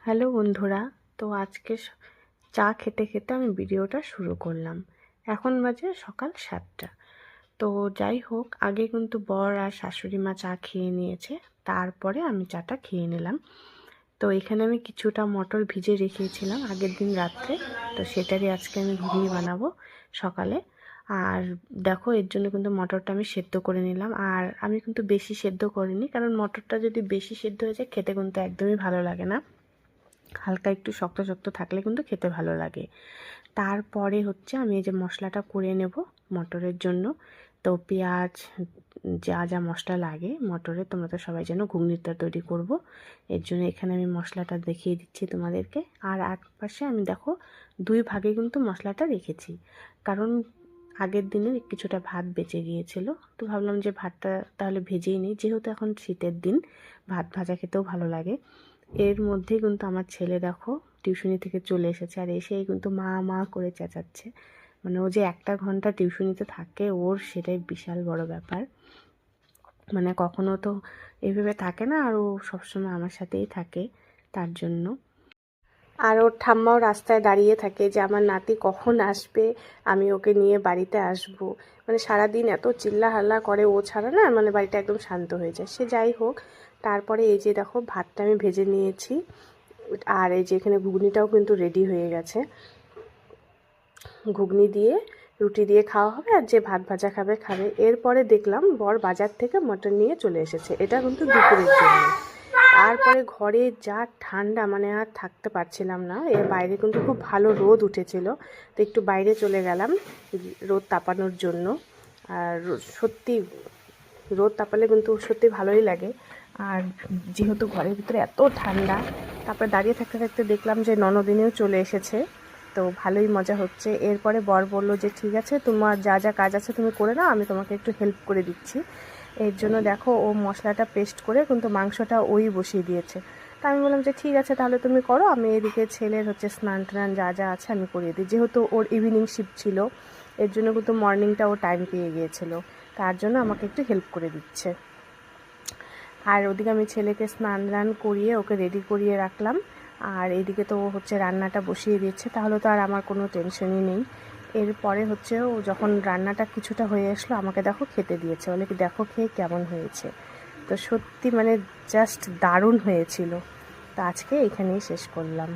Hello বন্ধুরা, তো আজকে চা খেতে খেতে আমি ভিডিওটা শুরু করলাম। এখন বাজে সকাল 7টা। তো যাই হোক, আগে কিন্তু বর আর শাশুড়ি মা চা খেয়ে নিয়েছে, তারপরে আমি চাটা খেয়ে নিলাম। তো এখানে আমি কিছুটা মটর ভিজে রেখেছিলাম আগের দিন রাত্রে, তো সেটারই আজকে আমি ঘুগনি বানাবো সকালে। আর দেখো, এর জন্য কিন্তু মটরটা আমি সেদ্ধ করে নিলাম। আর আমি কিন্তু বেশি সেদ্ধ করিনি, কারণ মটরটা যদি বেশি সেদ্ধ হয়ে যায় খেতে কিন্তু একদমই ভালো লাগে না। হালকা একটু শক্ত শক্ত থাকলে কিন্তু খেতে ভালো লাগে। তারপরে হচ্ছে আমি এই যে মশলাটা করে নেব মটরের জন্য। তো পেঁয়াজ, যা যা মশলা লাগে মটরে, তোমরা তো সবাই জানো ঘুগনিটা তৈরি করব, এর জন্য এখানে আমি মশলাটা দেখিয়ে দিচ্ছি তোমাদেরকে। আর এক পাশে আমি দেখো 2 ভাগে কিন্তু মশলাটা রেখেছি, কারণ আগের দিনের কিছুটা ভাত বেঁচে গিয়েছিল। তো ভাবলাম যে ভাতটা তাহলে ভেজেই নিই, যেহেতু এখন শীতের দিন ভাত ভাজা খেতেও ভালো লাগে। এর মধ্যেই কিন্তু আমার ছেলে দেখো টিউশনি থেকে চলে এসেছে, আর এসেই কিন্তু মা মা করে চেঁচাচ্ছে। মানে ও যে 1 ঘন্টা টিউশনিতে থাকে, ওর সেটাই বিশাল বড় ব্যাপার। মানে কখনো তো এভাবে থাকে না, আর ও সবসময় আমার সাথেই থাকে তার জন্য। আর ওর ঠাম্মাও রাস্তায় দাঁড়িয়ে থাকে যে আমার নাতি কখন আসবে, আমি ওকে নিয়ে বাড়িতে আসব। মানে সারাদিন এত চিল্লা হাল্লা করে, ও ছাড়া না মানে বাড়িটা একদম শান্ত হয়ে যায়। সে যাই হোক, তারপরে এই যে দেখো ভাতটা আমি ভেজে নিয়েছি, আর এই যে এখানে ঘুগনিটাও কিন্তু রেডি হয়ে গেছে। ঘুগনি দিয়ে রুটি দিয়ে খাওয়া হবে, আর যে ভাত ভাজা খাবে খাবে। এরপরে দেখলাম বর বাজার থেকে মটন নিয়ে চলে এসেছে, এটা কিন্তু দুপুরের জন্য। তারপরে ঘরে যা ঠান্ডা, মানে আর থাকতে পারছিলাম না। এর বাইরে কিন্তু খুব ভালো রোদ উঠেছিল, তো একটু বাইরে চলে গেলাম রোদ তাপানোর জন্য। আর সত্যি রোদ তাপালে কিন্তু সত্যি ভালোই লাগে। আর যেহেতু ঘরের ভিতরে এত ঠান্ডা, তারপরে দাঁড়িয়ে থাকতে থাকতে দেখলাম যে ননদিনীও চলে এসেছে, তো ভালোই মজা হচ্ছে। এরপরে বর বললো যে ঠিক আছে, তোমার যা যা কাজ আছে তুমি করে নাও, আমি তোমাকে একটু হেল্প করে দিচ্ছি। এর জন্য দেখো ও মশলাটা পেস্ট করে কিন্তু মাংসটা ওই বসিয়ে দিয়েছে। তা আমি বললাম যে ঠিক আছে তাহলে তুমি করো, আমি এদিকে ছেলের হচ্ছে স্নান টান যা যা আছে আমি করিয়ে দিই। যেহেতু ওর ইভিনিং শিফট ছিল, এর জন্য কিন্তু মর্নিংটা ও টাইম পেয়ে গিয়েছিলো, তার জন্য আমাকে একটু হেল্প করে দিচ্ছে। আর ওদিকে আমি ছেলেকে স্নান টান করিয়ে ওকে রেডি করিয়ে রাখলাম। আর এদিকে তো হচ্ছে রান্নাটা বসিয়ে দিচ্ছে, তাহলে তো আর আমার কোনো টেনশনই নেই। এরপরে হচ্ছে ও যখন রান্নাটা কিছুটা হয়ে আসলো, আমাকে দেখো খেতে দিয়েছে, বলে কি দেখো খেয়ে কেমন হয়েছে। তো সত্যি মানে জাস্ট দারুণ হয়েছিল। তো আজকে এখানেই শেষ করলাম।